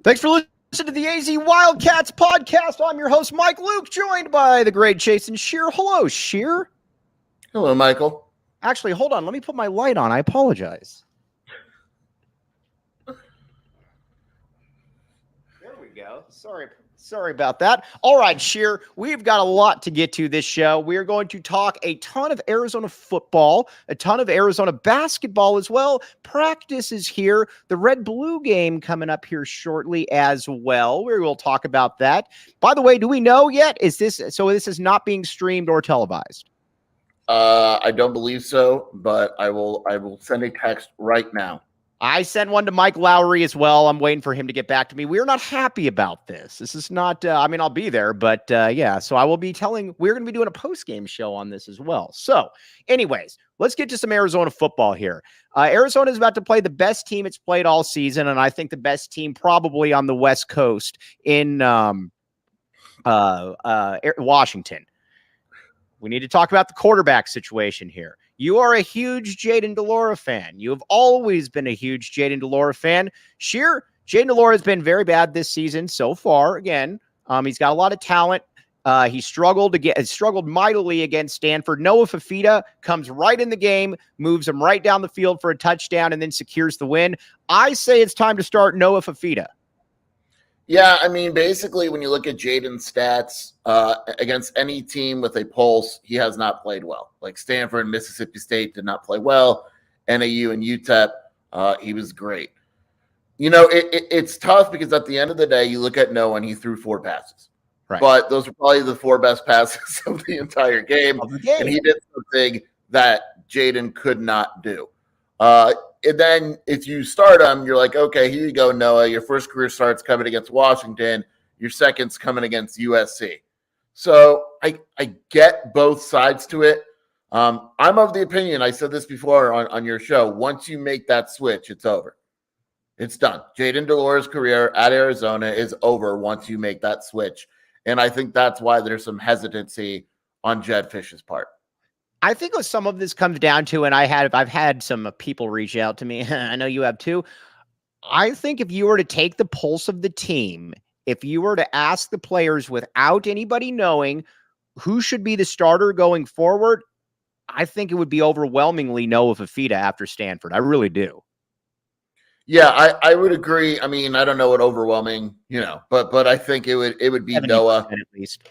Thanks for listening to the AZ Wildcats podcast. I'm your host, Mike Luke, joined by the great Jason Shear. Hello, Shear. Hello, Michael. Actually, hold on. Let me put my light on. I apologize. There we go. Sorry about that. All right, Shear, we've got a lot to get to this show. We are going to talk a ton of Arizona football, a ton of Arizona basketball as well. Practice is here. The red-blue game coming up here shortly as well. We will talk about that. By the way, do we know yet? This is not being streamed or televised? I don't believe so, but I will send a text right now. I sent one to Mike Lowry as well. I'm waiting for him to get back to me. We're not happy about this. This is not, I'll be there, but yeah. So I will be we're going to be doing a post-game show on this as well. So anyways, let's get to some Arizona football here. Arizona is about to play the best team it's played all season, and I think the best team probably on the West Coast in Washington. We need to talk about the quarterback situation here. You are a huge Jayden De Laura fan. You have always been a huge Jayden De Laura fan. Sheer, Jayden De Laura has been very bad this season so far. Again, he's got a lot of talent. He struggled mightily against Stanford. Noah Fifita comes right in the game, moves him right down the field for a touchdown, and then secures the win. I say it's time to start Noah Fifita. Yeah, I mean, basically, when you look at Jayden's stats against any team with a pulse, he has not played well. Like Stanford and Mississippi State did not play well. NAU and UTEP, he was great. You know, it's tough because at the end of the day, you look at Noah and he threw 4 passes. Right. But those are probably the 4 best passes of the entire game. And he did something that Jayden could not do. And then if you start him, you're like, okay, here you go, Noah. Your first career start's coming against Washington. Your second's coming against USC. So I get both sides to it. I'm of the opinion, I said this before on your show, once you make that switch, it's over. It's done. Jayden De Laura's career at Arizona is over once you make that switch. And I think that's why there's some hesitancy on Jedd Fisch's part. I think what some of this comes down to, and I've had some people reach out to me. I know you have too. I think if you were to take the pulse of the team, if you were to ask the players without anybody knowing who should be the starter going forward, I think it would be overwhelmingly Noah Fifita after Stanford. I really do. Yeah, I would agree. I mean, I don't know what overwhelming, but I think it would be Noah at least.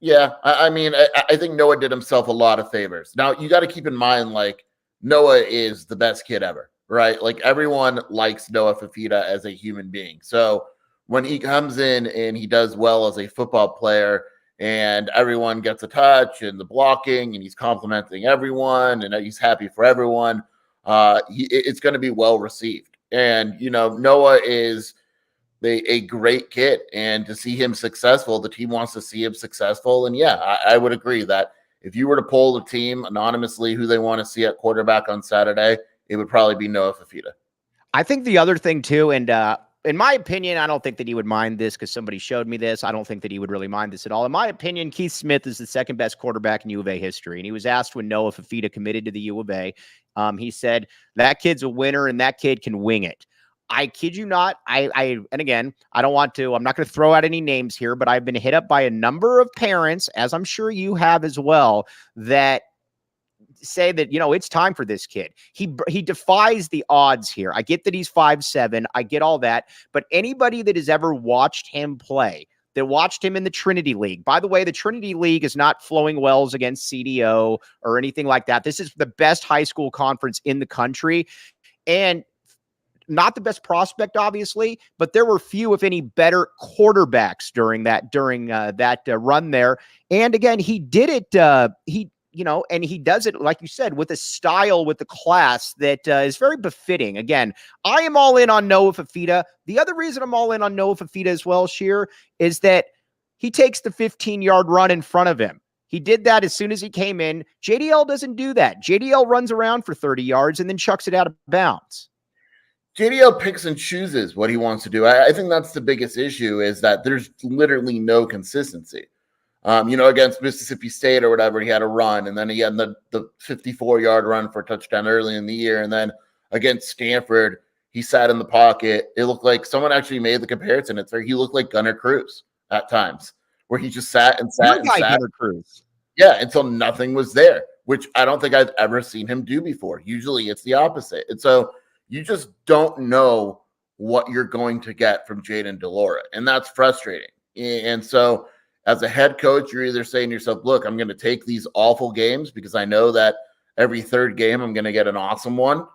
Yeah, I mean, I think Noah did himself a lot of favors. Now, you got to keep in mind, like, Noah is the best kid ever, right? Like, everyone likes Noah Fifita as a human being. So when he comes in and he does well as a football player and everyone gets a touch and the blocking and he's complimenting everyone and he's happy for everyone, it's going to be well received. And, Noah is a great kid, and to see him successful, the team wants to see him successful. And yeah, I would agree that if you were to poll the team anonymously who they want to see at quarterback on Saturday, it would probably be Noah Fifita. I think the other thing too, and in my opinion, I don't think that he would mind this because somebody showed me this. I don't think that he would really mind this at all. In my opinion, Keith Smith is the second best quarterback in U of A history. And he was asked when Noah Fifita committed to the U of A. He said, that kid's a winner and that kid can wing it. I kid you not. And again, I'm not going to throw out any names here, but I've been hit up by a number of parents, as I'm sure you have as well, that say that, it's time for this kid. He defies the odds here. I get that he's 5'7". I get all that. But anybody that has ever watched him play, that watched him in the Trinity League. By the way, the Trinity League is not flowing wells against CDO or anything like that. This is the best high school conference in the country. And not the best prospect, obviously, but there were few, if any, better quarterbacks during that run there. And again, he did it. And he does it, like you said, with a style, with the class that is very befitting. Again, I am all in on Noah Fifita. The other reason I'm all in on Noah Fifita as well, Sheer, is that he takes the 15-yard run in front of him. He did that as soon as he came in. JDL doesn't do that. JDL runs around for 30 yards and then chucks it out of bounds. JDL picks and chooses what he wants to do. I think that's the biggest issue, is that there's literally no consistency. Against Mississippi State or whatever, he had a run, and then he had the 54-yard run for a touchdown early in the year. And then against Stanford, he sat in the pocket. It looked like someone actually made the comparison. He looked like Gunnar Cruz at times, where he just sat and sat and sat. Gunnar Cruz. Yeah, until nothing was there, which I don't think I've ever seen him do before. Usually it's the opposite. And so you just don't know what you're going to get from Jayden De Laura, and that's frustrating. And so as a head coach, you're either saying to yourself, look, I'm going to take these awful games because I know that every third game I'm going to get an awesome one,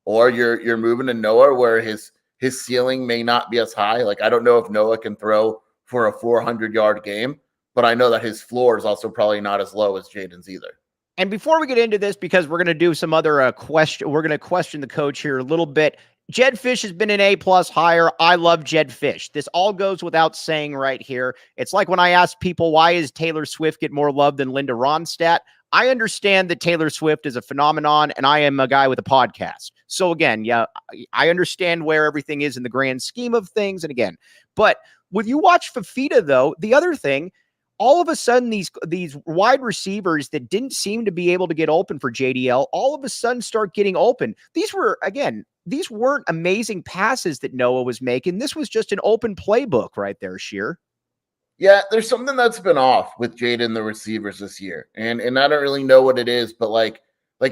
or you're moving to Noah where his ceiling may not be as high. Like, I don't know if Noah can throw for a 400-yard game, but I know that his floor is also probably not as low as Jayden's either. And before we get into this, because we're going to do some other question, we're going to question the coach here a little bit. Jedd Fisch has been an A+ hire. I love Jedd Fisch. This all goes without saying right here. It's like when I ask people, why is Taylor Swift get more love than Linda Ronstadt? I understand that Taylor Swift is a phenomenon, and I am a guy with a podcast. So again, yeah, I understand where everything is in the grand scheme of things. And again, but when you watch Fifita, though, the other thing, all of a sudden, these wide receivers that didn't seem to be able to get open for JDL, all of a sudden start getting open. These weren't amazing passes that Noah was making. This was just an open playbook right there, Sheer. Yeah, there's something that's been off with Jayden, the receivers this year. And I don't really know what it is, but like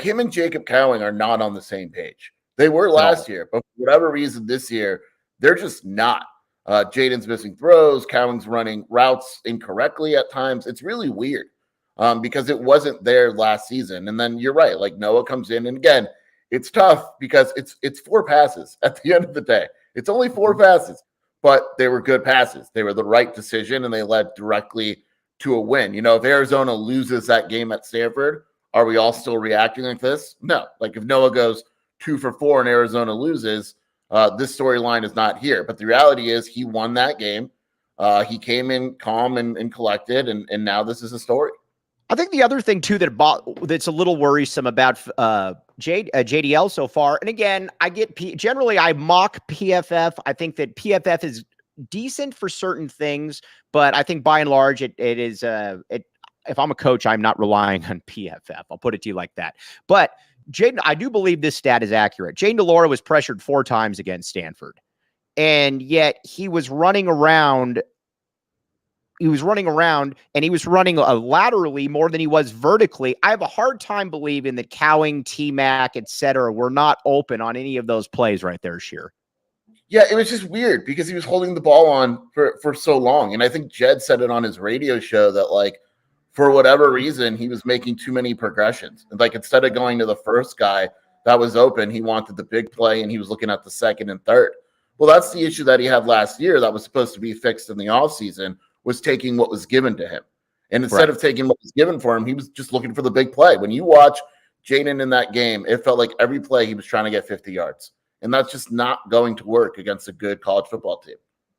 him and Jacob Cowing are not on the same page. They were last year, but for whatever reason this year, they're just not. Jayden's missing throws. Cowing's running routes incorrectly at times. It's really weird because it wasn't there last season. And then you're right. Like, Noah comes in, and again, it's tough because it's 4 passes at the end of the day. It's only 4 passes, but they were good passes. They were the right decision, and they led directly to a win. If Arizona loses that game at Stanford, are we all still reacting like this? No. Like, if Noah goes 2 for 4 and Arizona loses, this storyline is not here. But the reality is he won that game. He came in calm and collected, and now this is a story. I think the other thing, too, that's a little worrisome about JDL so far, and again, generally I mock PFF. I think that PFF is decent for certain things, but I think by and large it is if I'm a coach, I'm not relying on PFF. I'll put it to you like that. But Jayden, I do believe this stat is accurate. Jayden De Laura was pressured 4 times against Stanford, and yet he was running around. He was running laterally more than he was vertically. I have a hard time believing that Cowing, T-Mac, et cetera, were not open on any of those plays right there, Sheer. Yeah, it was just weird because he was holding the ball on for so long. And I think Jedd said it on his radio show that, like, for whatever reason, he was making too many progressions. Like, instead of going to the first guy that was open, he wanted the big play, and he was looking at the second and third. Well, that's the issue that he had last year that was supposed to be fixed in the offseason, was taking what was given to him. And instead of taking what was given for him, he was just looking for the big play. When you watch Jayden in that game, it felt like every play he was trying to get 50 yards. And that's just not going to work against a good college football team.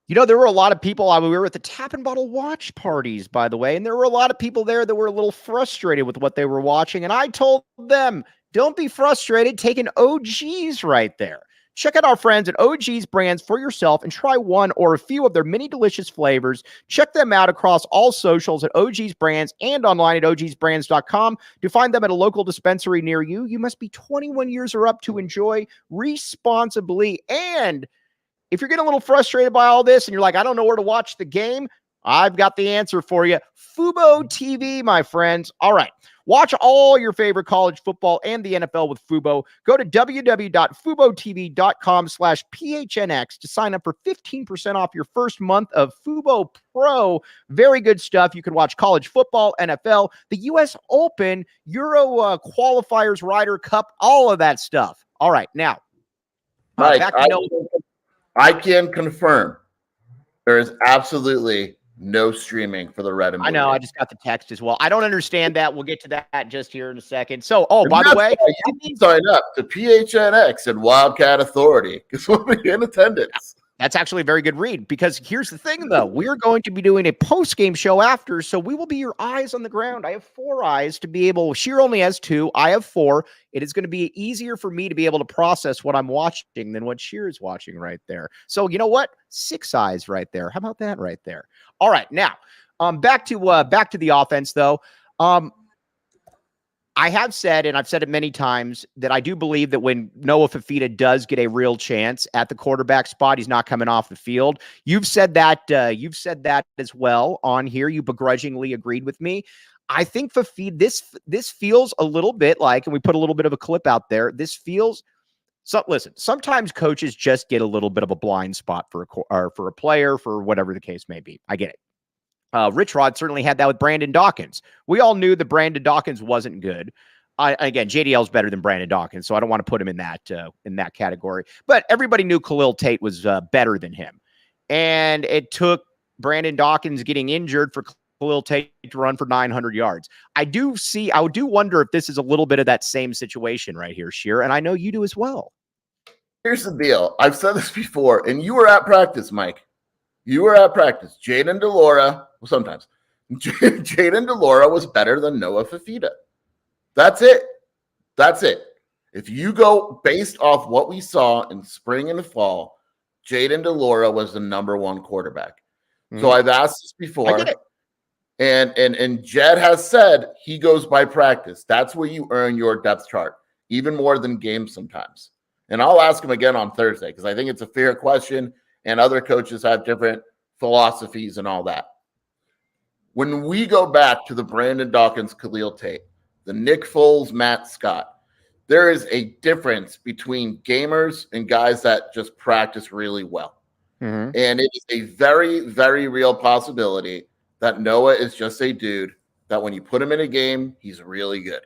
There were a lot of people. We were at the Tap and Bottle watch parties, by the way, and there were a lot of people there that were a little frustrated with what they were watching. And I told them, don't be frustrated. Take an OG's right there. Check out our friends at OG's Brands for yourself and try one or a few of their many delicious flavors. Check them out across all socials at OG's Brands and online at ogsbrands.com. To find them at a local dispensary near you, you must be 21 years or up to enjoy responsibly. And if you're getting a little frustrated by all this and you're like, I don't know where to watch the game, I've got the answer for you. Fubo TV, my friends. All right. Watch all your favorite college football and the NFL with Fubo. Go to www.fubotv.com/PHNX to sign up for 15% off your first month of Fubo Pro. Very good stuff. You can watch college football, NFL, the U.S. Open, Euro qualifiers, Ryder Cup, all of that stuff. All right. Now, Mike, I can confirm there is absolutely no streaming for the red and blue. I know. I just got the text as well. I don't understand that. We'll get to that just here in a second. So, by the way, you can sign up to PHNX and Wildcat Authority because we'll be in attendance. That's actually a very good read, because here's the thing, though. We're going to be doing a post-game show after, so we will be your eyes on the ground. I have 4 eyes to be able. Sheer only has 2. I have 4. It is going to be easier for me to be able to process what I'm watching than what Sheer is watching right there. So you know what? 6 eyes right there. How about that right there? All right, now back to the offense, though. I have said, and I've said it many times, that I do believe that when Noah Fifita does get a real chance at the quarterback spot, he's not coming off the field. You've said that. You've said that as well on here. You begrudgingly agreed with me. I think Fifita, this feels a little bit like, and we put a little bit of a clip out there. This feels. So listen, sometimes coaches just get a little bit of a blind spot for a player, for whatever the case may be. I get it. Rich Rod certainly had that with Brandon Dawkins. We all knew that Brandon Dawkins wasn't good. Again, JDL is better than Brandon Dawkins, so I don't want to put him in that category. But everybody knew Khalil Tate was better than him. And it took Brandon Dawkins getting injured for Khalil Tate to run for 900 yards. I do wonder if this is a little bit of that same situation right here, Sheer, and I know you do as well. Here's the deal. I've said this before, and you were at practice, Mike. You were at practice. Jayden De Laura, well, sometimes. Jayden De Laura was better than Noah Fifita. That's it. That's it. If you go based off what we saw in spring and the fall, Jayden De Laura was the number 1 quarterback. Mm-hmm. So I've asked this before. I get it. And Jedd has said he goes by practice. That's where you earn your depth chart, even more than games sometimes. And I'll ask him again on Thursday because I think it's a fair question. And other coaches have different philosophies and all that. When we go back to the Brandon Dawkins, Khalil Tate, the Nick Foles, Matt Scott, there is a difference between gamers and guys that just practice really well. Mm-hmm. And it is a very, very real possibility that Noah is just a dude that when you put him in a game, he's really good.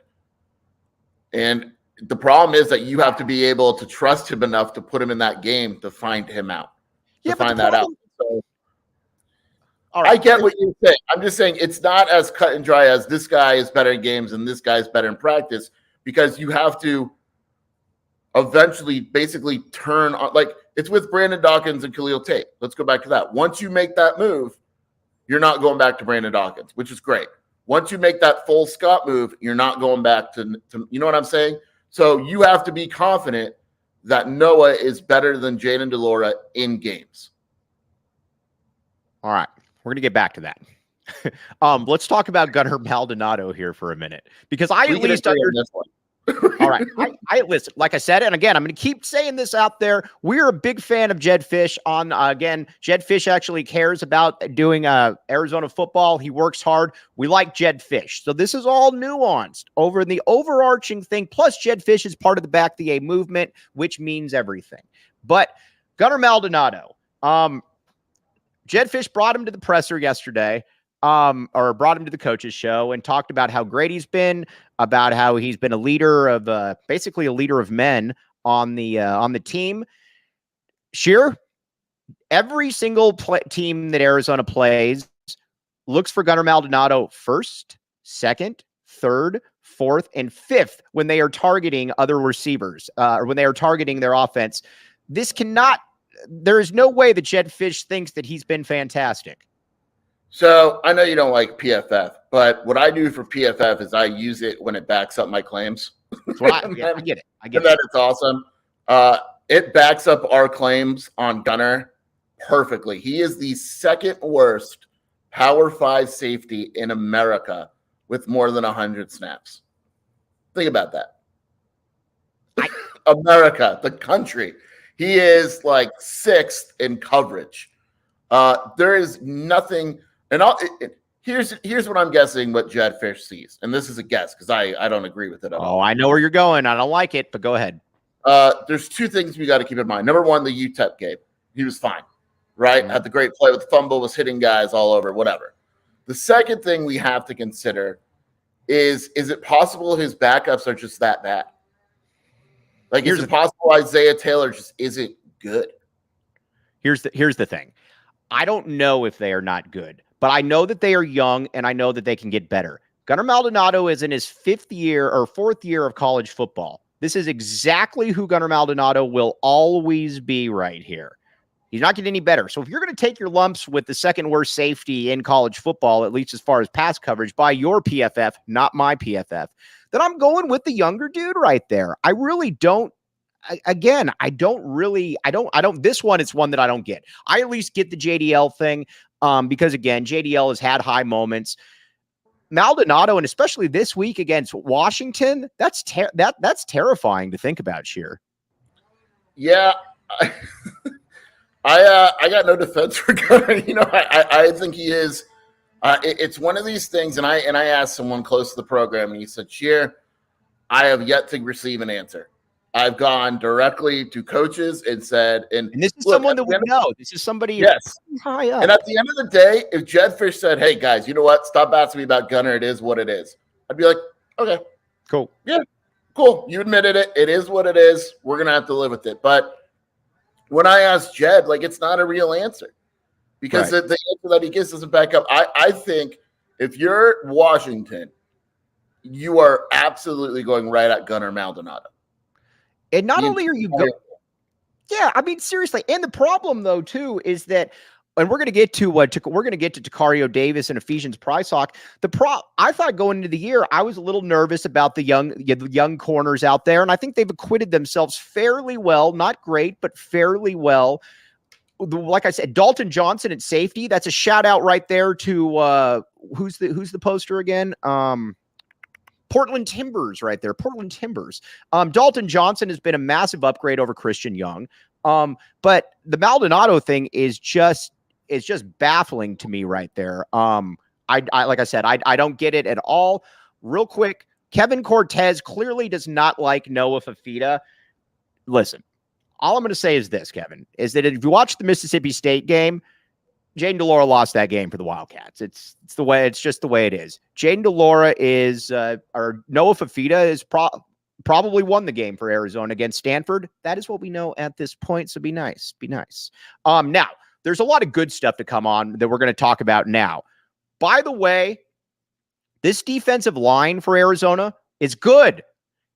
And the problem is that you have to be able to trust him enough to put him in that game to find him out. Find that out. So, all right. I get what you're saying. I'm just saying it's not as cut and dry as this guy is better in games and this guy is better in practice, because you have to eventually basically turn on, like it's with Brandon Dawkins and Khalil Tate. Let's go back to that. Once you make that move, you're not going back to Brandon Dawkins, which is great. Once you make that full Scott move, you're not going back to you know what I'm saying? So you have to be confident that Noah is better than Jayden De Laura in games. All right. We're going to get back to that. Let's talk about Gunnar Maldonado here for a minute, because I at least understand. All right. I listen, like I said, and again, I'm going to keep saying this out there. We're a big fan of Jedd Fisch on, again, Jedd Fisch actually cares about doing Arizona football. He works hard. We like Jedd Fisch. So this is all nuanced over the overarching thing. Plus Jedd Fisch is part of the Back the A movement, which means everything. But Gunnar Maldonado, Jedd Fisch brought him to the presser yesterday. Or brought him to the coaches show and talked about how great he's been, about how he's been a leader of basically a leader of men on the team. Sheer, every single team that Arizona plays looks for Gunnar Maldonado first, second, third, fourth, and fifth when they are targeting other receivers, or when they are targeting their offense. There is no way that Jedd Fisch thinks that he's been fantastic. So I know you don't like PFF, but what I do for PFF is I use it when it backs up my claims. I get it. It's awesome. It backs up our claims on Gunnar perfectly. He is the second worst Power 5 safety in America with more than 100 snaps. Think about that. America, the country. He is like 6th in coverage. There is nothing, and here's what I'm guessing what Jedd Fisch sees, and this is a guess because I don't agree with it at all. Oh, I know where you're going. I don't like it, but go ahead. There's 2 things we got to keep in mind. Number one, the UTEP game. He was fine, right? Mm-hmm. Had the great play with the fumble, was hitting guys all over, whatever. The second thing we have to consider is it possible his backups are just that bad? Like, is it possible Isaiah Taylor just isn't good? Here's the thing. I don't know if they are not good, but I know that they are young, and I know that they can get better. Gunnar Maldonado is in his 5th year or 4th year of college football. This is exactly who Gunnar Maldonado will always be right here. He's not getting any better. So if you're going to take your lumps with the second worst safety in college football, at least as far as pass coverage, by your PFF, not my PFF, then I'm going with the younger dude right there. I really don't. Again, this one, it's one that I don't get. I at least get the JDL thing because, again, JDL has had high moments. Maldonado, and especially this week against Washington, that's terrifying to think about, Sheer. Yeah. I got no defense for Gunnar. I think he is. It's one of these things, and I asked someone close to the program, and he said, Sheer, I have yet to receive an answer. I've gone directly to coaches and said, and this is someone that we know. This is somebody high up. And at the end of the day, if Jedd Fisch said, hey, guys, you know what? Stop asking me about Gunnar. It is what it is. I'd be like, okay. Cool. Yeah, cool. You admitted it. It is what it is. We're going to have to live with it. But when I asked Jedd, like, it's not a real answer because the answer that he gives doesn't back up. I think if you're Washington, you are absolutely going right at Gunnar Maldonado. And not only are you going, yeah, I mean, seriously. And the problem, though, too, is that, and we're going to get to Takario Davis and Ephesians Prysock. I thought going into the year, I was a little nervous about the young corners out there, and I think they've acquitted themselves fairly well. Not great, but fairly well. Like I said, Dalton Johnson at safety. That's a shout out right there to who's the poster again? Portland Timbers right there. Portland Timbers. Dalton Johnson has been a massive upgrade over Christian Young. But the Maldonado thing is just baffling to me right there. I like I said, I don't get it at all. Real quick, Kevin Cortez clearly does not like Noah Fifita. Listen, all I'm going to say is this, Kevin, is that if you watch the Mississippi State game, Jayden De Laura lost that game for the Wildcats. It's just the way it is. Jayden De Laura or Noah Fifita is probably won the game for Arizona against Stanford. That is what we know at this point. So be nice. Now there's a lot of good stuff to come on that we're going to talk about now. By the way, this defensive line for Arizona is good.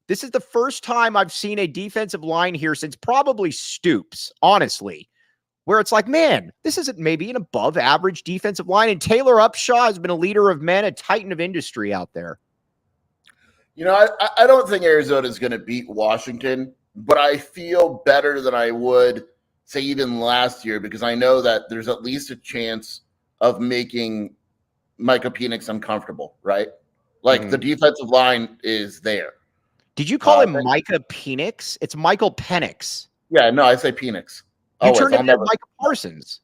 This is the first time I've seen a defensive line here since probably Stoops, honestly, where it's like, man, this isn't maybe an above average defensive line. And Taylor Upshaw has been a leader of men, a titan of industry out there. I don't think Arizona is going to beat Washington, but I feel better than I would say even last year because I know that there's at least a chance of making Michael Penix uncomfortable, right? Like the defensive line is there. Did you call him Micah Penix? It's Michael Penix. Yeah, no, I say Penix. You turned it into Michael Parsons.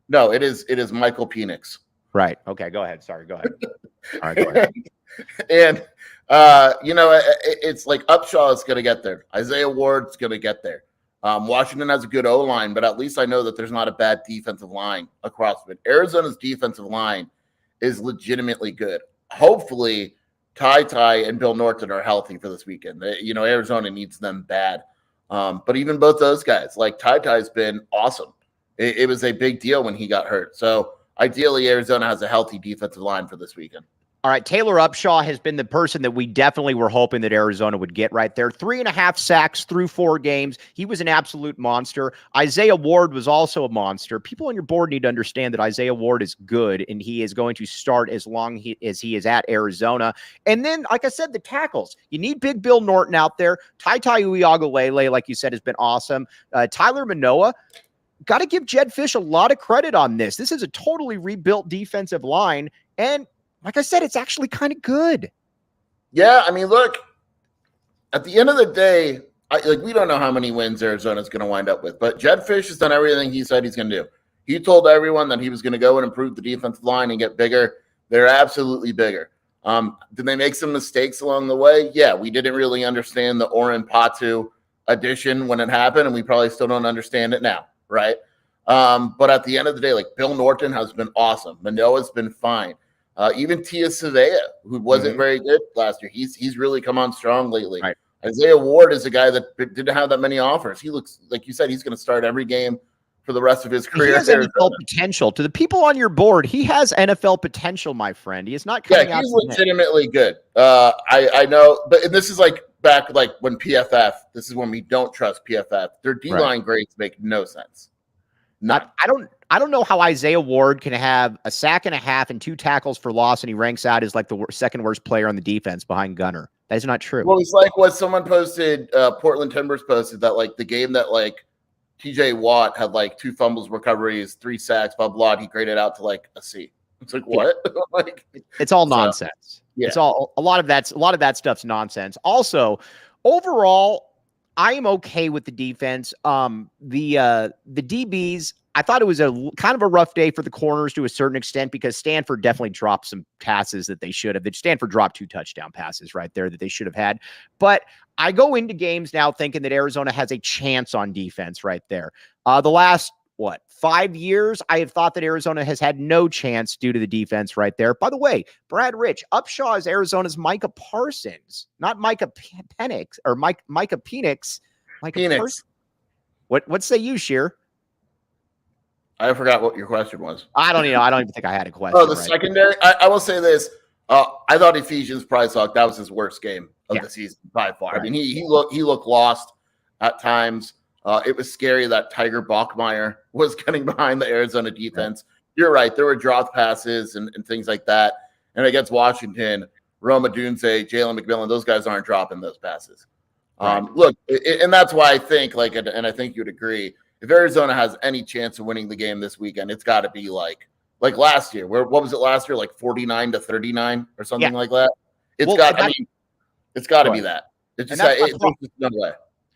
No, it is Michael Penix. Right. Okay, go ahead. Sorry, go ahead. All right, go ahead. And it's like Upshaw is going to get there. Isaiah Ward's going to get there. Washington has a good O-line, but at least I know that there's not a bad defensive line across it. Arizona's defensive line is legitimately good. Hopefully, Ty and Bill Norton are healthy for this weekend. Arizona needs them bad. But even both those guys, like Ty's been awesome. It was a big deal when he got hurt. So ideally, Arizona has a healthy defensive line for this weekend. All right, Taylor Upshaw has been the person that we definitely were hoping that Arizona would get right there. 3.5 sacks through 4 games. He was an absolute monster. Isaiah Ward was also a monster. People on your board need to understand that Isaiah Ward is good, and he is going to start as long as he is at Arizona. And then, like I said, the tackles. You need Big Bill Norton out there. Tai Uiagalelei, like you said, has been awesome. Tyler Manoa. Got to give Jedd Fisch a lot of credit on this. This is a totally rebuilt defensive line, and like I said, it's actually kind of good. Yeah, I mean, look, at the end of the day, we don't know how many wins Arizona's going to wind up with, but Jedd Fisch has done everything he said he's going to do. He told everyone that he was going to go and improve the defensive line and get bigger. They're absolutely bigger. Did they make some mistakes along the way? Yeah, we didn't really understand the Oren Patu addition when it happened, and we probably still don't understand it now, right? But at the end of the day, like Bill Norton has been awesome. Manoa's been fine. Even Tia Savea, who wasn't very good last year, he's really come on strong lately. Right. Isaiah Ward is a guy that didn't have that many offers. He looks, like you said, he's going to start every game for the rest of his career. He has NFL potential. To the people on your board, he has NFL potential, my friend. He is not coming out. He's legitimately good. I know, but this is like back like when PFF. This is when we don't trust PFF. Their D-line grades make no sense. I don't know how Isaiah Ward can have a sack and a half and 2 tackles for loss, and he ranks out as like the second worst player on the defense behind Gunner. That is not true. Well, it's like what someone posted. Portland Timbers posted that like the game that like TJ Watt had like 2 fumbles recoveries, 3 sacks, blah blah. He graded out to like a C. It's like what? Like it's all nonsense. Yeah. It's all a lot of that stuff's nonsense. Also, overall, I am okay with the defense. The DBs, I thought it was a kind of a rough day for the corners to a certain extent because Stanford definitely dropped some passes that they should have. Stanford dropped 2 touchdown passes right there that they should have had. But I go into games now thinking that Arizona has a chance on defense right there. The last 5 years, I have thought that Arizona has had no chance due to the defense right there. By the way, Brad Rich, Upshaw is Arizona's Micah Parsons, not Micah Penix or Micah Penix. Penix. What say you, Sheer? I forgot what your question was. I don't even think I had a question. Oh, the secondary. I will say this. I thought Ephesians Prysock, that was his worst game of the season by far. Right. I mean, he looked lost at times. It was scary that Tiger Bachmeier was getting behind the Arizona defense. Right. You're right. There were drop passes and things like that. And against Washington, Roma Dunze, Jalen McMillan, those guys aren't dropping those passes. Right. Look, and that's why I think, and I think you'd agree, if Arizona has any chance of winning the game this weekend, it's got to be like last year. What was it last year? Like 49-39 or something like that. It's got to be that. It's just no way.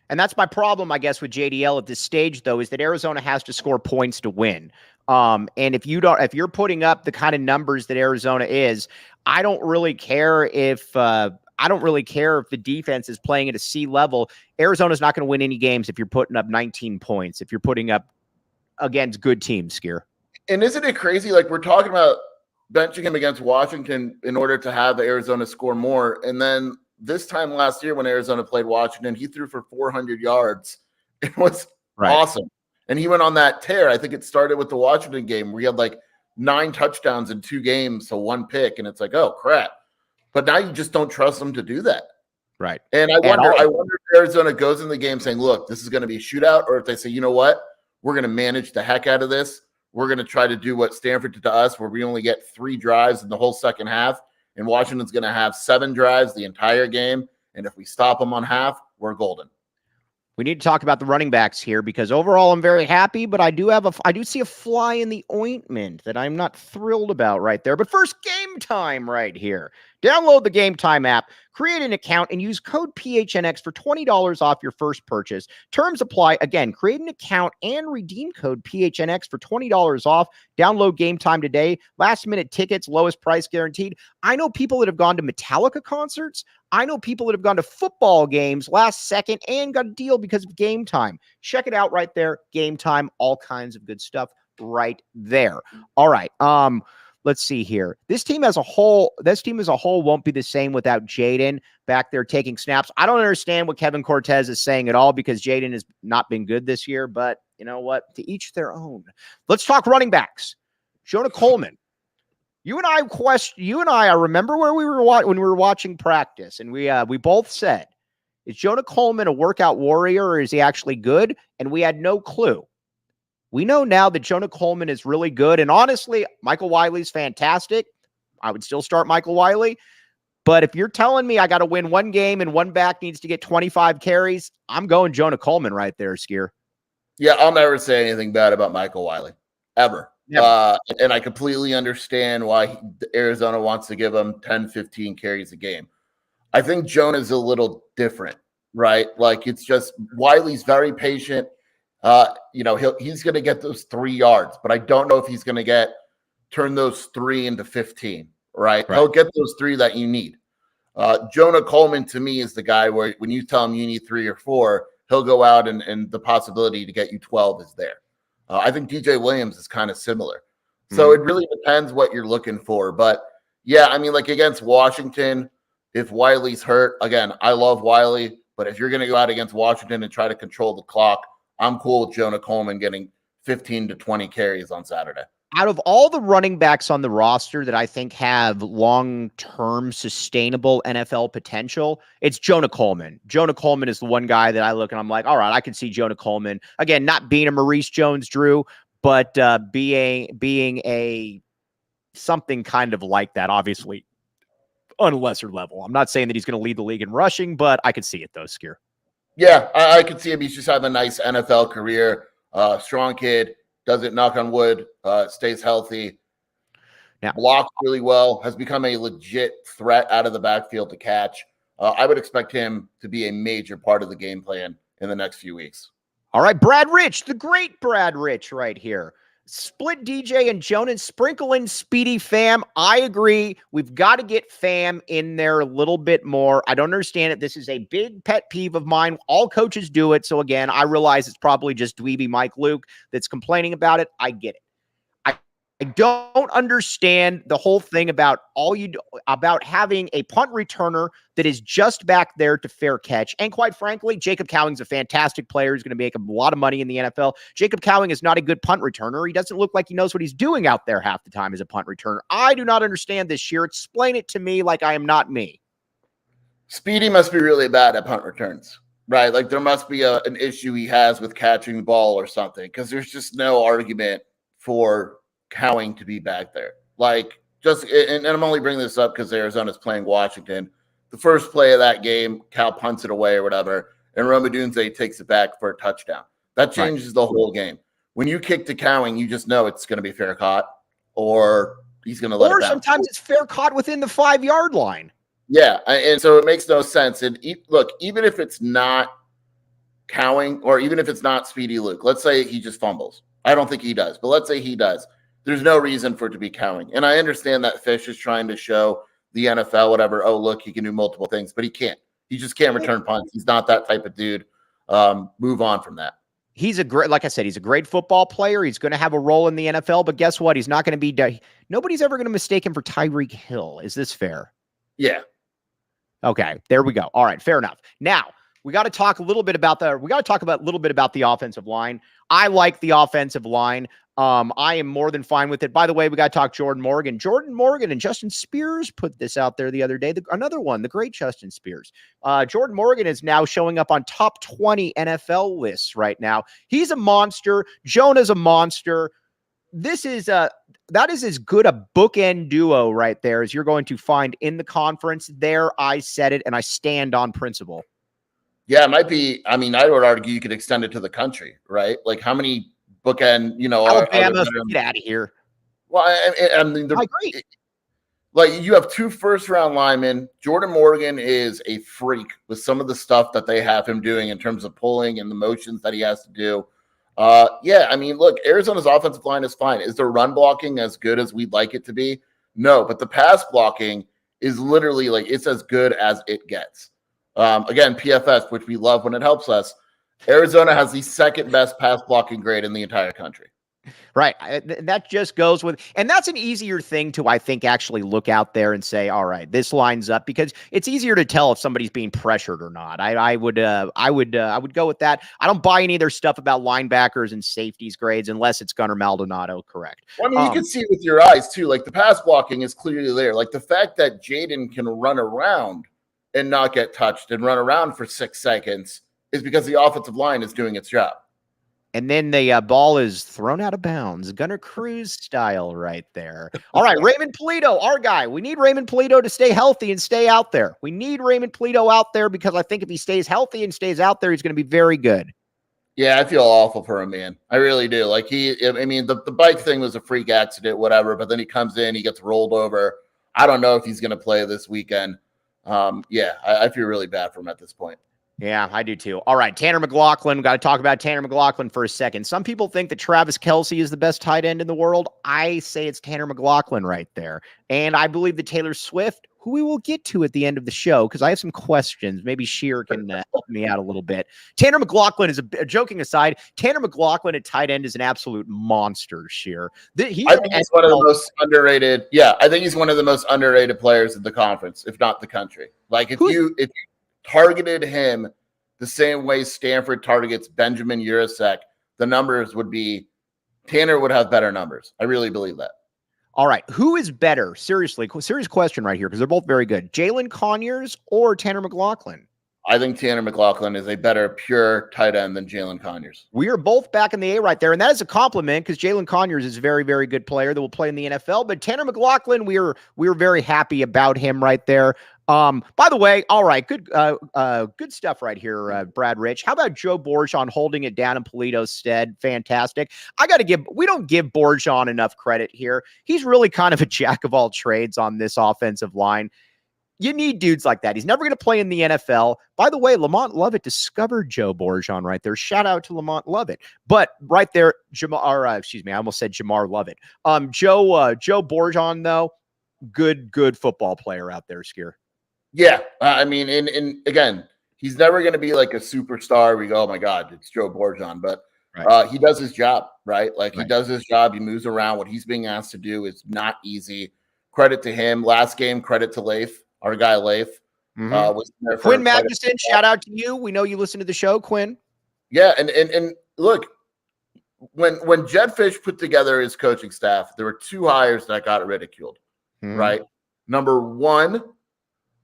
And that's my problem, I guess, with JDL at this stage, though, is that Arizona has to score points to win. And if you're putting up the kind of numbers that Arizona is, I don't really care if the defense is playing at a C level. Arizona's not going to win any games if you're putting up 19 points, if you're putting up against good teams, Skier. And isn't it crazy? Like we're talking about benching him against Washington in order to have Arizona score more. And then this time last year when Arizona played Washington, he threw for 400 yards. It was awesome. And he went on that tear. I think it started with the Washington game where he had like 9 touchdowns in 2 games, so 1 pick. And it's like, oh, crap. But now you just don't trust him to do that. Right. And I wonder if Arizona goes in the game saying, look, this is going to be a shootout, or if they say, you know what, we're going to manage the heck out of this. We're going to try to do what Stanford did to us, where we only get 3 drives in the whole second half. And Washington's going to have 7 drives the entire game. And if we stop them on half, we're golden. We need to talk about the running backs here because overall I'm very happy, but I do see a fly in the ointment that I'm not thrilled about right there. But first, Game Time right here. Download the Game Time app, create an account, and use code PHNX for $20 off your first purchase. Terms apply. Again, create an account and redeem code PHNX for $20 off. Download Game Time today. Last-minute tickets, lowest price guaranteed. I know people that have gone to Metallica concerts. I know people that have gone to football games last second and got a deal because of Game Time. Check it out right there. Game Time, all kinds of good stuff right there. All right. Let's see here. This team as a whole won't be the same without Jayden back there taking snaps. I don't understand what Kevin Cortez is saying at all because Jayden has not been good this year, but you know what? To each their own. Let's talk running backs. Jonah Coleman. You and I remember where we were when we were watching practice, and we both said, is Jonah Coleman a workout warrior or is he actually good? And we had no clue. We know now that Jonah Coleman is really good. And honestly, Michael Wiley's fantastic. I would still start Michael Wiley. But if you're telling me I got to win one game and one back needs to get 25 carries, I'm going Jonah Coleman right there, Skier. Yeah, I'll never say anything bad about Michael Wiley, ever. And I completely understand why Arizona wants to give him 10, 15 carries a game. I think Jonah's a little different. right? Like it's just Wiley's very patient. He's going to get those 3 yards, but I don't know if he's going to turn those 3 into 15, right? He'll get those 3 that you need. Jonah Coleman to me is the guy where when you tell him you need 3 or 4, he'll go out and the possibility to get you 12 is there. I think DJ Williams is kind of similar. So it really depends what you're looking for. But yeah, I mean, like against Washington, if Wiley's hurt, again, I love Wiley, but if you're going to go out against Washington and try to control the clock, I'm cool with Jonah Coleman getting 15 to 20 carries on Saturday. Out of all the running backs on the roster that I think have long-term sustainable NFL potential, it's Jonah Coleman. Jonah Coleman is the one guy that I look and I'm like, all right, I can see Jonah Coleman. Again, not being a Maurice Jones-Drew, but being a something kind of like that, obviously, on a lesser level. I'm not saying that he's going to lead the league in rushing, but I could see it, though, Skier. Yeah, I could see him. He's just having a nice NFL career. Strong kid. Does it, knock on wood, stays healthy, now blocks really well, has become a legit threat out of the backfield to catch. I would expect him to be a major part of the game plan in the next few weeks. All right, Brad Rich, the great Brad Rich right here. Split DJ and Jonah, sprinkle in Speedy Fam. I agree. We've got to get Fam in there a little bit more. I don't understand it. This is a big pet peeve of mine. All coaches do it. So again, I realize it's probably just dweeby Mike Luke that's complaining about it. I get it. I don't understand the whole thing about having a punt returner that is just back there to fair catch. And quite frankly, Jacob Cowing's a fantastic player. He's going to make a lot of money in the NFL. Jacob Cowing is not a good punt returner. He doesn't look like he knows what he's doing out there half the time as a punt returner. I do not understand this year. Explain it to me like I am not me. Speedy must be really bad at punt returns, right? Like there must be an issue he has with catching the ball or something, because there's just no argument for Cowing to be back there. Like and I'm only bringing this up because Arizona's playing Washington. The first play of that game, Cal punts it away or whatever, and Rome Odunze takes it back for a touchdown. That changes the whole game. When you kick to Cowing, you just know it's going to be fair caught, or he's going to let it bounce. Or sometimes it's fair caught within the 5-yard line. Yeah, and so it makes no sense. And look, even if it's not Cowing, or even if it's not Speedy Luke, let's say he just fumbles. I don't think he does, but let's say he does. There's no reason for it to be Cowing. And I understand that Fisch is trying to show the NFL, whatever, oh, look, he can do multiple things, but he can't. He just can't return punts. He's not that type of dude. Move on from that. He's like I said, he's a great football player. He's going to have a role in the NFL, but guess what? He's not going to be, nobody's ever going to mistake him for Tyreek Hill. Is this fair? Yeah. Okay, there we go. All right, fair enough. Now, we got to talk a little bit about the offensive line. I like the offensive line. I am more than fine with it. By the way, we got to talk Jordan Morgan. Jordan Morgan and Justin Spears put this out there the other day. Another one, the great Justin Spears. Jordan Morgan is now showing up on top 20 NFL lists right now. He's a monster. Jonah's a monster. That is as good a bookend duo right there as you're going to find in the conference. There, I said it, and I stand on principle. Yeah, it might be. I mean, I would argue you could extend it to the country, right? Like how many bookend, Alabama, get out of here. Well, I mean, I agree. Like you have 2 first-round linemen. Jordan Morgan is a freak with some of the stuff that they have him doing in terms of pulling and the motions that he has to do. Yeah, I mean, look, Arizona's offensive line is fine. Is their run blocking as good as we'd like it to be? No, but the pass blocking is literally like it's as good as it gets. Again, PFS, which we love when it helps us. Arizona has the second best pass blocking grade in the entire country. Right. That just goes with, and that's an easier thing to, I think, actually look out there and say, all right, this lines up, because it's easier to tell if somebody's being pressured or not. I would go with that. I don't buy any of their stuff about linebackers and safeties grades unless it's Gunnar Maldonado. Correct. Well, I mean, you can see it with your eyes too. Like the pass blocking is clearly there. Like the fact that Jayden can run around and not get touched and run around for 6 seconds is because the offensive line is doing its job. And then the ball is thrown out of bounds. Gunnar Cruz style right there. All right, Raymond Polito, our guy. We need Raymond Polito to stay healthy and stay out there. We need Raymond Polito out there because I think if he stays healthy and stays out there, he's going to be very good. Yeah, I feel awful for him, man. I really do. Like the bike thing was a freak accident, whatever, but then he comes in, he gets rolled over. I don't know if he's going to play this weekend. Yeah, I feel really bad for him at this point. Yeah, I do too. All right, Tanner McLaughlin. Got to talk about Tanner McLaughlin for a second. Some people think that Travis Kelce is the best tight end in the world. I say it's Tanner McLaughlin right there. And I believe that Taylor Swift, who we will get to at the end of the show, because I have some questions. Maybe Sheer can help me out a little bit. Tanner McLaughlin is joking aside. Tanner McLaughlin at tight end is an absolute monster. Sheer. I think he's one of the most underrated. Yeah, I think he's one of the most underrated players in the conference, if not the country. Like if you targeted him the same way Stanford targets Benjamin Urasek, the numbers would be Tanner would have better numbers. I really believe that. All right. Who is better? Seriously, serious question right here because they're both very good. Jalen Conyers or Tanner McLaughlin? I think Tanner McLaughlin is a better pure tight end than Jalen Conyers. We are both back in the A right there, and that is a compliment because Jalen Conyers is a very, very good player that will play in the NFL. But Tanner McLaughlin, we are very happy about him right there. By the way, all right, good stuff right here, Brad Rich. How about Joe Borjon holding it down in Polito's stead? Fantastic. We don't give Borjon enough credit here. He's really kind of a jack of all trades on this offensive line. You need dudes like that. He's never going to play in the NFL. By the way, Lamont Lovett discovered Joe Borjon right there. Shout out to Lamont Lovett. But right there, I almost said Jamar Lovett. Joe Borjon, though, good football player out there, Skier. Yeah, I mean, and again, he's never going to be like a superstar. We go, oh my God, it's Joe Borjon, but he does his job, right? He does his job. He moves around. What he's being asked to do is not easy. Credit to him. Last game, credit to Leif, our guy Leif. Was there Quinn Magnuson, shout out to you. We know you listen to the show, Quinn. Yeah, and look, when Jedd Fisch put together his coaching staff, there were two hires that got ridiculed, right? Number one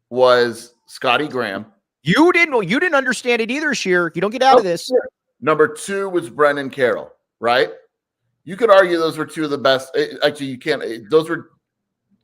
was Scotty Graham. You didn't understand it either, Sheer. You don't get out of this. Sure. Number two was Brennan Carroll, right? You could argue those were two of the best. Actually, you can't. Those were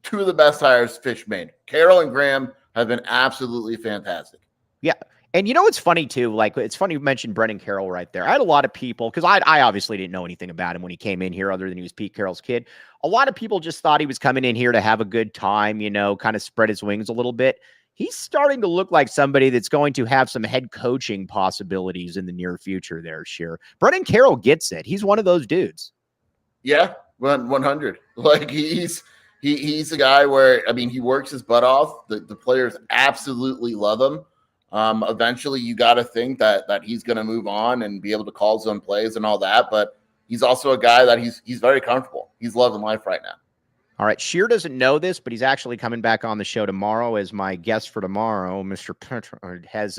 two of the best hires Fisch made. Carroll and Graham have been absolutely fantastic. Yeah. And you know what's funny too? It's funny you mentioned Brennan Carroll right there. I had a lot of people, because I obviously didn't know anything about him when he came in here other than he was Pete Carroll's kid. A lot of people just thought he was coming in here to have a good time, kind of spread his wings a little bit. He's starting to look like somebody that's going to have some head coaching possibilities in the near future there, Sheer. Brennan Carroll gets it. He's one of those dudes. Yeah, 100. He's a guy where, I mean, he works his butt off. The players absolutely love him. Eventually, you got to think that he's going to move on and be able to call zone plays and all that. But he's also a guy that he's very comfortable. He's loving life right now. All right, Sheer doesn't know this, but he's actually coming back on the show tomorrow as my guest for tomorrow. Mr. Petrard has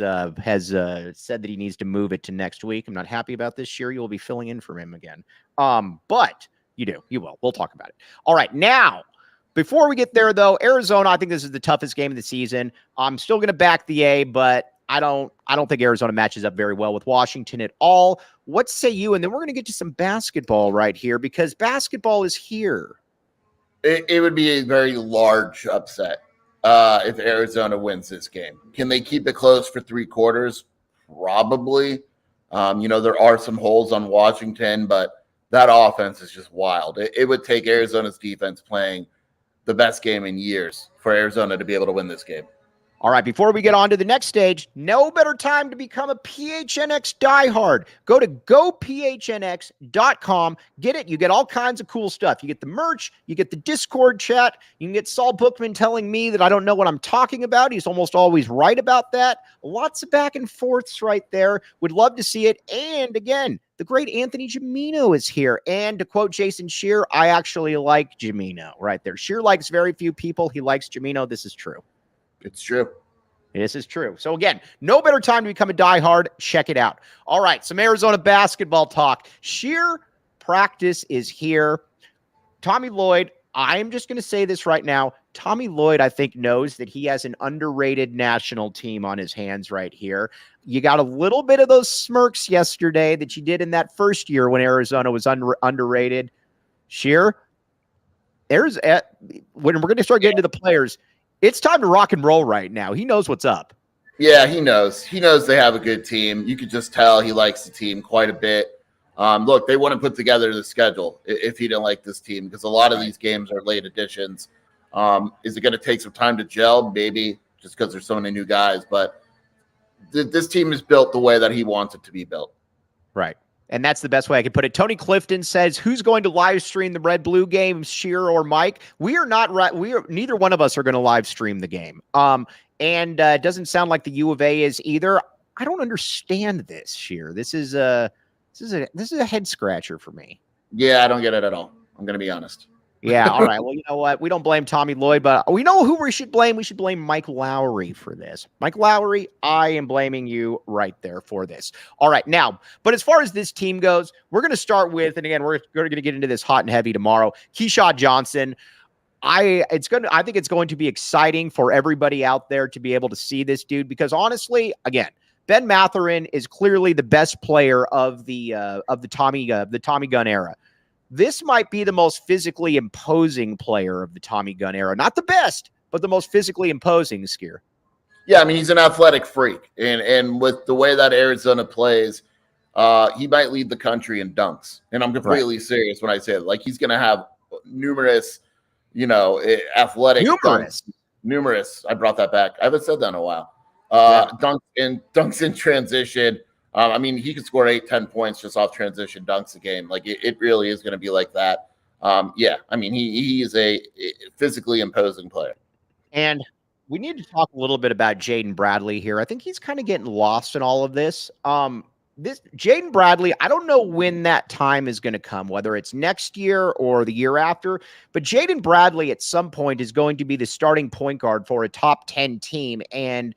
said that he needs to move it to next week. I'm not happy about this. Sheer, you will be filling in for him again. But you will. We'll talk about it. All right, now, before we get there, though, Arizona, I think this is the toughest game of the season. I'm still going to back the A, but I don't think Arizona matches up very well with Washington at all. What say you? And then we're going to get to some basketball right here because basketball is here. It would be a very large upset if Arizona wins this game. Can they keep it close for three quarters? Probably. There are some holes on Washington, but that offense is just wild. It would take Arizona's defense playing the best game in years for Arizona to be able to win this game. All right, before we get on to the next stage, no better time to become a PHNX diehard. Go to gophnx.com. Get it. You get all kinds of cool stuff. You get the merch. You get the Discord chat. You can get Saul Bookman telling me that I don't know what I'm talking about. He's almost always right about that. Lots of back and forths right there. Would love to see it. And again, the great Anthony Gimino is here. And to quote Jason Shear, I actually like Gimino right there. Shear likes very few people. He likes Gimino. This is true. It's true. This is true. So again, no better time to become a diehard. Check it out. All right, some Arizona basketball talk. Sheer practice is here. Tommy Lloyd, I'm just going to say this right now. Tommy Lloyd, I think, knows that he has an underrated national team on his hands right here. You got a little bit of those smirks yesterday that you did in that first year when Arizona was underrated. Sheer, when we're going to start getting to the players, it's time to rock and roll right now. He knows what's up. Yeah, he knows. He knows they have a good team. You could just tell he likes the team quite a bit. Look, they want to put together the schedule if he didn't like this team because a lot of these games are late additions. Is it going to take some time to gel? Maybe just because there's so many new guys. But this team is built the way that he wants it to be built. Right. And that's the best way I could put it. Tony Clifton says, who's going to live stream the Red Blue game, Sheer or Mike? We are not right. Neither one of us are going to live stream the game. And it doesn't sound like the U of A is either. I don't understand this, Sheer. This is a head scratcher for me. Yeah, I don't get it at all. I'm going to be honest. Yeah. All right. Well, you know what? We don't blame Tommy Lloyd, but we know who we should blame. We should blame Mike Lowry for this. Mike Lowry, I am blaming you right there for this. All right. Now, but as far as this team goes, we're going to start with, and again, we're going to get into this hot and heavy tomorrow. Keyshawn Johnson. I think it's going to be exciting for everybody out there to be able to see this dude, because honestly, again, Ben Mathurin is clearly the best player of the Tommy Gunn era. This might be the most physically imposing player of the Tommy Gunn era. Not the best, but the most physically imposing, Skier. Yeah, I mean, he's an athletic freak. And with the way that Arizona plays, he might lead the country in dunks. And I'm completely serious when I say it. Like, he's going to have numerous, athletic Numerous. Dunks. Numerous. I brought that back. I haven't said that in a while. Dunks in transition. I mean, he could score 8-10 points just off transition dunks a game. Like, it really is going to be like that. Yeah, I mean, he is a physically imposing player. And we need to talk a little bit about Jaden Bradley here. I think he's kind of getting lost in all of this. This Jaden Bradley, I don't know when that time is going to come, whether it's next year or the year after, but Jaden Bradley at some point is going to be the starting point guard for a top 10 team, and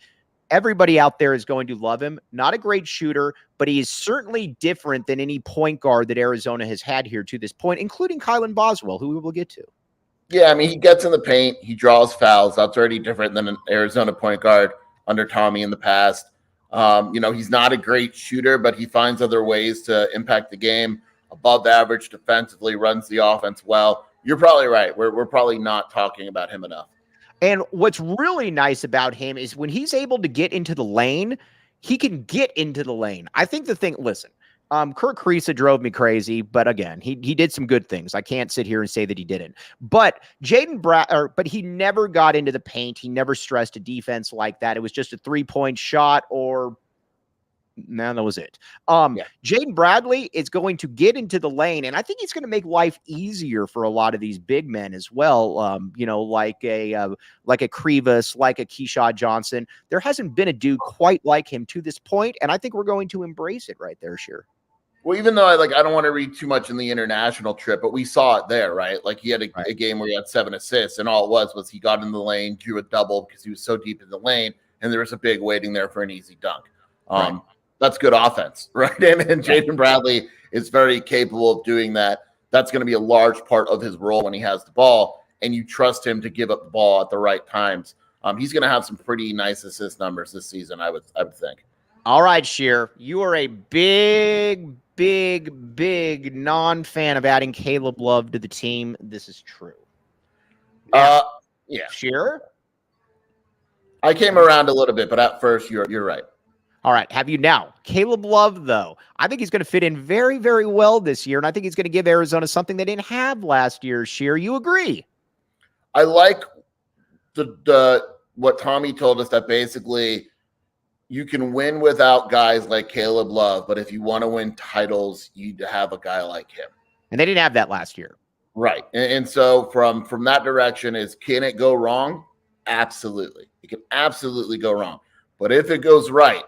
everybody out there is going to love him. Not a great shooter, but he is certainly different than any point guard that Arizona has had here to this point, including Kylan Boswell, who we will get to. Yeah, I mean, he gets in the paint. He draws fouls. That's already different than an Arizona point guard under Tommy in the past. He's not a great shooter, but he finds other ways to impact the game. Above average defensively, runs the offense well. You're probably right. We're probably not talking about him enough. And what's really nice about him is when he's able to get into the lane, he can get into the lane. I think listen, Kirk Kriisa drove me crazy, but again, he did some good things. I can't sit here and say that he didn't. But but he never got into the paint. He never stressed a defense like that. It was just a 3-point shot or that was it. Jaden Bradley is going to get into the lane, and I think he's going to make life easier for a lot of these big men as well. Like a Krivas, like a Keyshawn Johnson. There hasn't been a dude quite like him to this point, and I think we're going to embrace it right there, sure. Well, even though I don't want to read too much in the international trip, but we saw it there, right? Like, he had a game where he had 7 assists, and all it was he got in the lane, drew a double because he was so deep in the lane, and there was a big waiting there for an easy dunk. That's good offense, right? And Jaden Bradley is very capable of doing that. That's going to be a large part of his role when he has the ball, and you trust him to give up the ball at the right times. He's going to have some pretty nice assist numbers this season, I would think. All right, Sheer, you are a big non-fan of adding Caleb Love to the team. This is true. Yeah. Sheer? I came around a little bit, but at first you're right. All right. Have you now? Caleb Love, though, I think he's going to fit in very, very well this year, and I think he's going to give Arizona something they didn't have last year. Sheer, you agree? I like the what Tommy told us, that basically you can win without guys like Caleb Love, but if you want to win titles, you have a guy like him. And they didn't have that last year. Right. And so from that direction can it go wrong? Absolutely. It can absolutely go wrong. But if it goes right,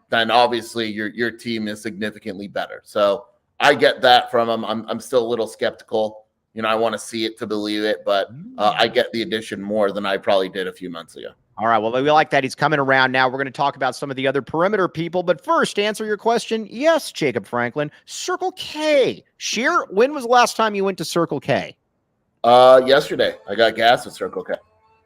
then obviously your team is significantly better. So I get that from him. I'm still a little skeptical. I want to see it to believe it, but I get the addition more than I probably did a few months ago. All right. Well, we like that. He's coming around now. We're going to talk about some of the other perimeter people. But first, to answer your question, yes, Jacob Franklin, Circle K. Sheer, when was the last time you went to Circle K? Yesterday. I got gas at Circle K.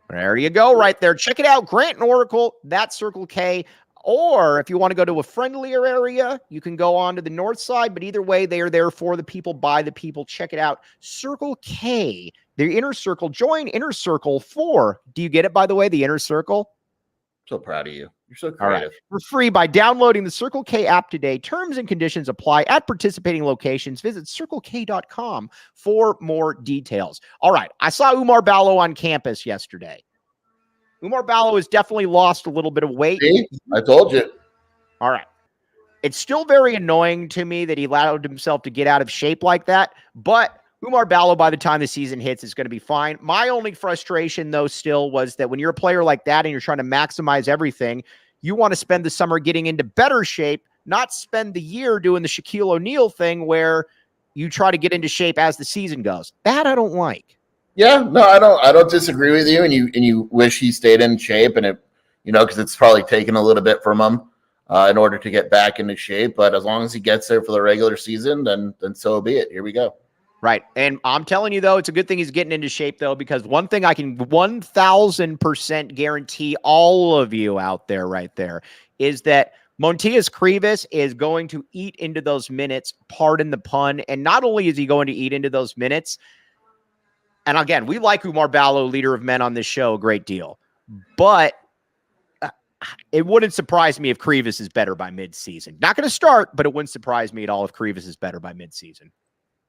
There you go right there. Check it out. Grant and Oracle, that's Circle K. Or if you want to go to a friendlier area, you can go on to the north side. But either way, they are there for the people, by the people. Check it out. Circle K, the Inner Circle. Join Inner Circle for, do you get it, by the way, the Inner Circle? So proud of you. You're so creative. All right. For free by downloading the Circle K app today. Terms and conditions apply at participating locations. Visit CircleK.com for more details. All right. I saw Oumar Ballo on campus yesterday. Oumar Ballo has definitely lost a little bit of weight. See? I told you. All right. It's still very annoying to me that he allowed himself to get out of shape like that, but Oumar Ballo, by the time the season hits, is going to be fine. My only frustration, though, still was that when you're a player like that and you're trying to maximize everything, you want to spend the summer getting into better shape, not spend the year doing the Shaquille O'Neal thing where you try to get into shape as the season goes. That I don't like. Yeah, no, I don't disagree with you. And you wish he stayed in shape, and it, because it's probably taken a little bit from him in order to get back into shape. But as long as he gets there for the regular season, then so be it. Here we go. Right. And I'm telling you, though, it's a good thing he's getting into shape, though, because one thing I can 1,000% guarantee all of you out there right there is that Montias Krivas is going to eat into those minutes, pardon the pun. And not only is he going to eat into those minutes, and again, we like Oumar Ballo, leader of men on this show, a great deal. But it wouldn't surprise me if Krivas is better by midseason. Not going to start, but it wouldn't surprise me at all if Krivas is better by midseason.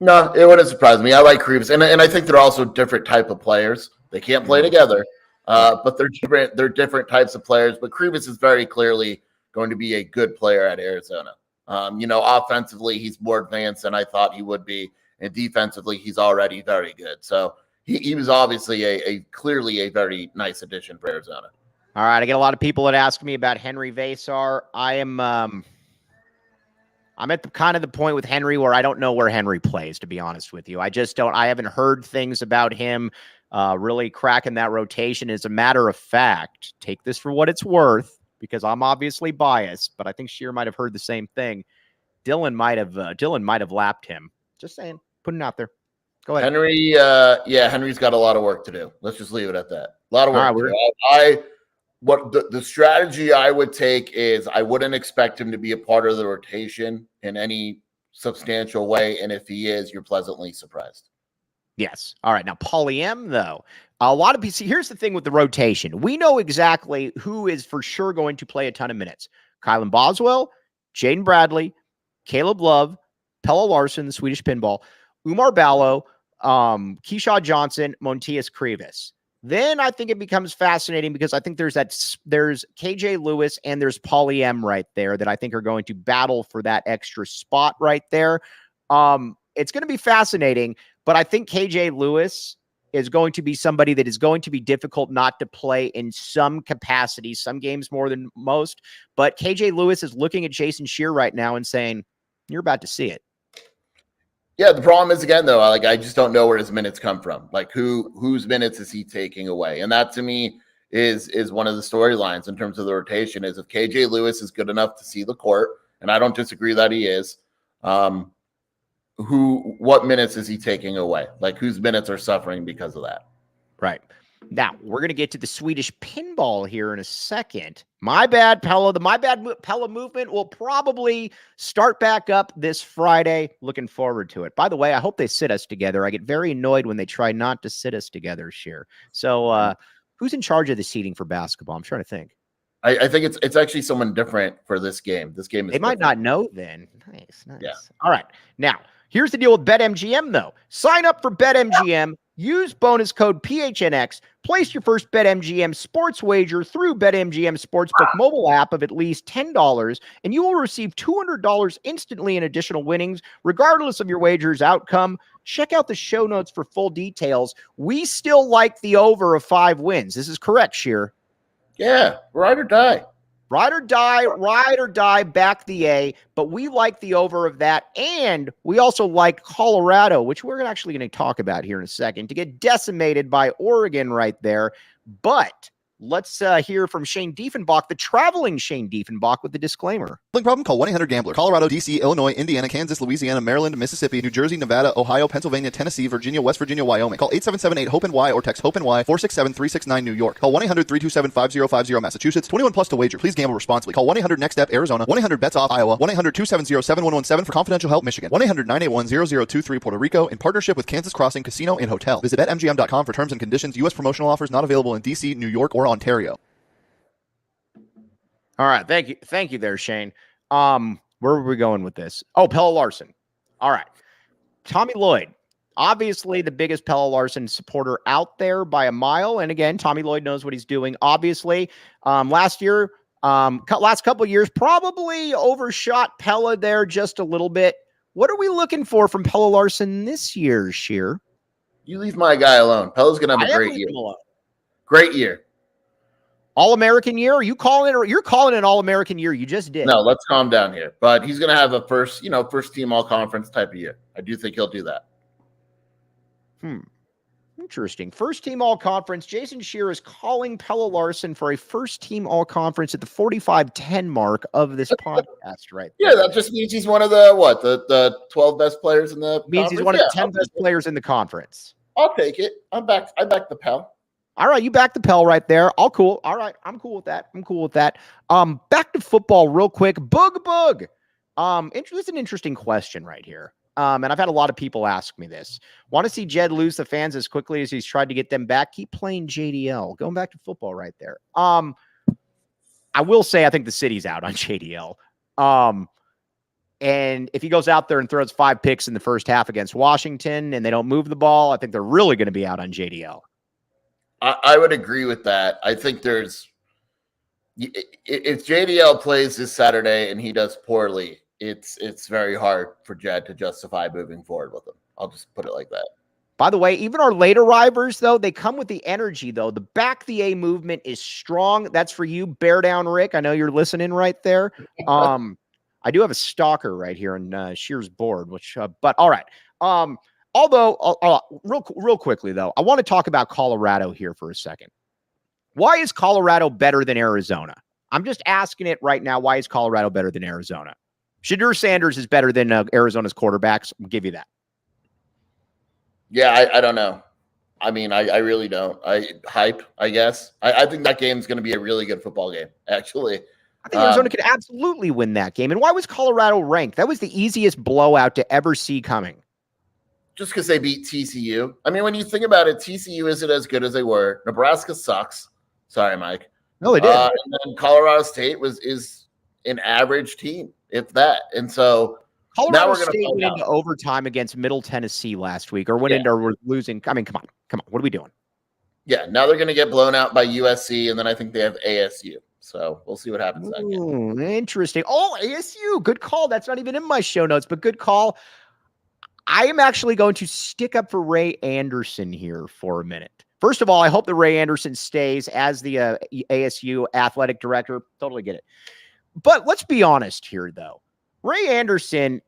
No, it wouldn't surprise me. I like Krivas, and I think they're also different type of players. They can't play together, but they're different. They're different types of players. But Krivas is very clearly going to be a good player at Arizona. Offensively, he's more advanced than I thought he would be, and defensively, he's already very good. So he was obviously a clearly a very nice addition for Arizona. All right, I get a lot of people that ask me about Henry Vasar. I'm at the point with Henry where I don't know where Henry plays, to be honest with you. I just don't. I haven't heard things about him really cracking that rotation. As a matter of fact, take this for what it's worth, because I'm obviously biased, but I think Sheer might have heard the same thing. Dylan might have lapped him. Just saying, putting it out there. Go ahead. Henry, Henry's got a lot of work to do. Let's just leave it at that. A lot of work to do. What the strategy I would take is I wouldn't expect him to be a part of the rotation in any substantial way. And if he is, you're pleasantly surprised. Yes. All right. Now, Paulie M, though, a lot of people, here's the thing with the rotation. We know exactly who is for sure going to play a ton of minutes. Kylan Boswell, Jaden Bradley, Caleb Love, Pelle Larsson, the Swedish pinball, Oumar Ballo, Keyshawn Johnson, Montias Krivas. Then I think it becomes fascinating because I think there's KJ Lewis and there's Paulie M right there that I think are going to battle for that extra spot right there. It's going to be fascinating, but I think KJ Lewis is going to be somebody that is going to be difficult not to play in some capacity, some games more than most. But KJ Lewis is looking at Jason Shear right now and saying, you're about to see it. Yeah, the problem is, again, though, I just don't know where his minutes come from. Like, whose minutes is he taking away? And that, to me, is one of the storylines in terms of the rotation, is if KJ Lewis is good enough to see the court, and I don't disagree that he is, what minutes is he taking away? Like, whose minutes are suffering because of that? Right. Now, we're going to get to the Swedish pinball here in a second. My bad, Pelle. The My Bad Pelle movement will probably start back up this Friday. Looking forward to it. By the way, I hope they sit us together. I get very annoyed when they try not to sit us together, Sheer. So who's in charge of the seating for basketball? I'm trying to think. I think it's actually someone different for this game. This game is They might different. not know then. Nice. Yeah. All right. Now, here's the deal with BetMGM, though. Sign up for BetMGM. Use bonus code PHNX. Place your first BetMGM sports wager through BetMGM Sportsbook mobile app of at least $10, and you will receive $200 instantly in additional winnings, regardless of your wager's outcome. Check out the show notes for full details. We still like the over of 5 wins. This is correct, Sheer. Yeah, ride or die. Ride or die, back the A, but we like the over of that, and we also like Colorado, which we're actually going to talk about here in a second, to get decimated by Oregon right there. But let's hear from Shane Diefenbach, the traveling Shane Diefenbach, with the disclaimer. Problem? Call 1-800-GAMBLER. Colorado, D.C., Illinois, Indiana, Kansas, Louisiana, Maryland, Mississippi, New Jersey, Nevada, Ohio, Pennsylvania, Tennessee, Virginia, West Virginia, Wyoming. Call 877-8-HOPENY or text HOPENY 467-369 New York. Call 1-800-327-5050 Massachusetts. 21 plus to wager. Please gamble responsibly. Call 1-800-NEXT-STEP Arizona. 1-800-BETS-OFF Iowa. 1-800-270-7117 for confidential help Michigan. 1-800-981-0023 Puerto Rico in partnership with Kansas Crossing Casino and Hotel. Visit BetMGM.com for terms and conditions. U.S. promotional offers not available in D.C., New York, or Ontario. All right. Thank you there, Shane. Where were we going with this? Oh, Pelle Larsson. All right. Tommy Lloyd. Obviously, the biggest Pelle Larsson supporter out there by a mile. And again, Tommy Lloyd knows what he's doing. Obviously, last couple of years, probably overshot Pelle there just a little bit. What are we looking for from Pelle Larsson this year, Sheer? You leave my guy alone. Pelle's going to have a great year. Great year. All-American year? Are you calling it? You're calling it an All-American year. You just did. No, let's calm down here. But he's going to have a first team all-conference type of year. I do think he'll do that. Interesting. First team all-conference. Jason Scheer is calling Pelle Larsson for a first team all-conference at the 45-10 mark of this podcast right there. Yeah, that just means he's one of the 12 best players in the means conference. He's one of the 10 best players in the conference. I'll take it. I back the Pelle. All right, you back the Pelle right there. All cool. All right, I'm cool with that. Back to football real quick. Boog. This is an interesting question right here. And I've had a lot of people ask me this. Want to see Jedd lose the fans as quickly as he's tried to get them back? Keep playing JDL. Going back to football right there. I will say I think the city's out on JDL. And if he goes out there and throws 5 picks in the first half against Washington and they don't move the ball, I think they're really going to be out on JDL. I would agree with that. I think if JDL plays this Saturday and he does poorly, it's very hard for Jedd to justify moving forward with him. I'll just put it like that. By the way, even our late arrivers, though, they come with the energy, though. The back the A movement is strong. That's for you, Bear Down Rick. I know you're listening right there. I do have a stalker right here on Shear's board, but all right. Although, real quickly, though, I want to talk about Colorado here for a second. Why is Colorado better than Arizona? I'm just asking it right now. Why is Colorado better than Arizona? Shedeur Sanders is better than Arizona's quarterbacks. I'll give you that. Yeah, I don't know. I mean, I really don't. I guess. I think that game's going to be a really good football game, actually. I think Arizona could absolutely win that game. And why was Colorado ranked? That was the easiest blowout to ever see coming. Just because they beat TCU. I mean, when you think about it, TCU isn't as good as they were. Nebraska sucks. Sorry, Mike. No, they did. And then Colorado State is an average team, if that. And so Colorado now we're going State to went into overtime against Middle Tennessee last week, or we're losing. I mean, come on. What are we doing? Yeah, now they're going to get blown out by USC, and then I think they have ASU. So we'll see what happens that game. Interesting. Oh, ASU. Good call. That's not even in my show notes, but good call. I am actually going to stick up for Ray Anderson here for a minute. First of all, I hope that Ray Anderson stays as the ASU athletic director. Totally get it. But let's be honest here, though. Ray Anderson,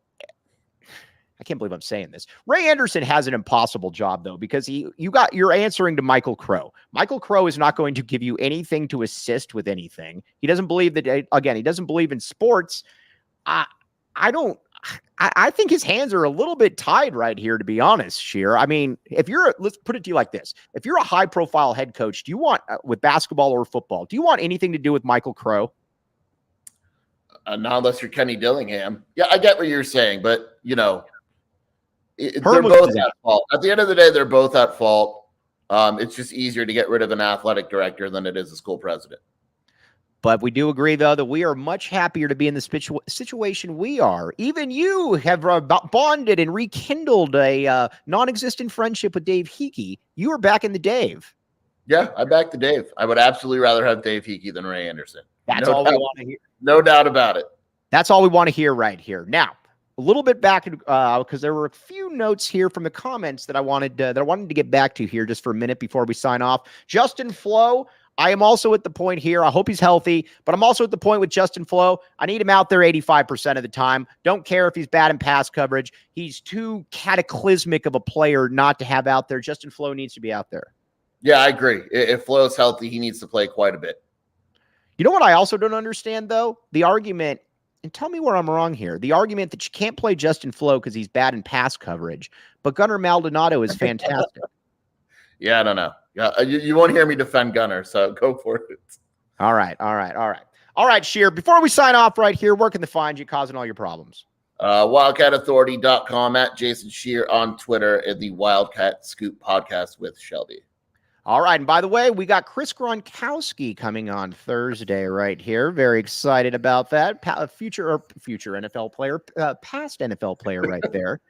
I can't believe I'm saying this. Ray Anderson has an impossible job, though, because you're answering to Michael Crow. Michael Crow is not going to give you anything to assist with anything. He doesn't believe that, again, he doesn't believe in sports. I think his hands are a little bit tied right here, to be honest, Sheer. I mean, let's put it to you like this. If you're a high profile head coach, do you want, with basketball or football, do you want anything to do with Michael Crow? Not unless you're Kenny Dillingham. Yeah, I get what you're saying, but they're Herm both at fault. At the end of the day, they're both at fault. It's just easier to get rid of an athletic director than it is a school president. But we do agree, though, that we are much happier to be in the situation we are. Even you have bonded and rekindled a non-existent friendship with Dave Hickey. You were back in the Dave. Yeah, I back the Dave. I would absolutely rather have Dave Hickey than Ray Anderson. That's all we want to hear. No doubt about it. That's all we want to hear right here. Now, a little bit back, because there were a few notes here from the comments that I wanted to get back to here just for a minute before we sign off. Justin Flo, I am also at the point here. I hope he's healthy, but I'm also at the point with Justin Flo. I need him out there 85% of the time. Don't care if he's bad in pass coverage. He's too cataclysmic of a player not to have out there. Justin Flo needs to be out there. Yeah, I agree. If Flo's healthy, he needs to play quite a bit. You know what I also don't understand, though? The argument, and tell me where I'm wrong here, the argument that you can't play Justin Flo because he's bad in pass coverage, but Gunnar Maldonado is fantastic. Yeah, I don't know. Yeah, you won't hear me defend Gunnar, so go for it. All right, Sheer, before we sign off right here, where can they find you causing all your problems? WildcatAuthority.com, at Jason Sheer on Twitter, and the Wildcat Scoop podcast with Shelby. All right, and by the way, we got Chris Gronkowski coming on Thursday right here. Very excited about that. Future NFL player, past NFL player right there.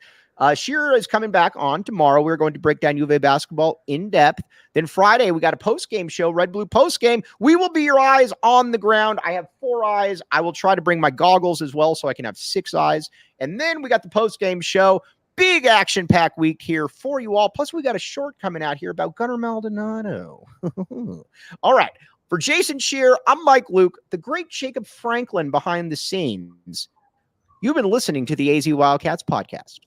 Shearer is coming back on tomorrow. We're going to break down U of A basketball in depth. Then Friday, we got a post-game show, Red Blue post-game. We will be your eyes on the ground. I have 4 eyes. I will try to bring my goggles as well so I can have 6 eyes. And then we got the post-game show. Big action-packed week here for you all. Plus, we got a short coming out here about Gunnar Maldonado. All right. For Jason Shearer, I'm Mike Luke, the great Jacob Franklin behind the scenes. You've been listening to the AZ Wildcats podcast.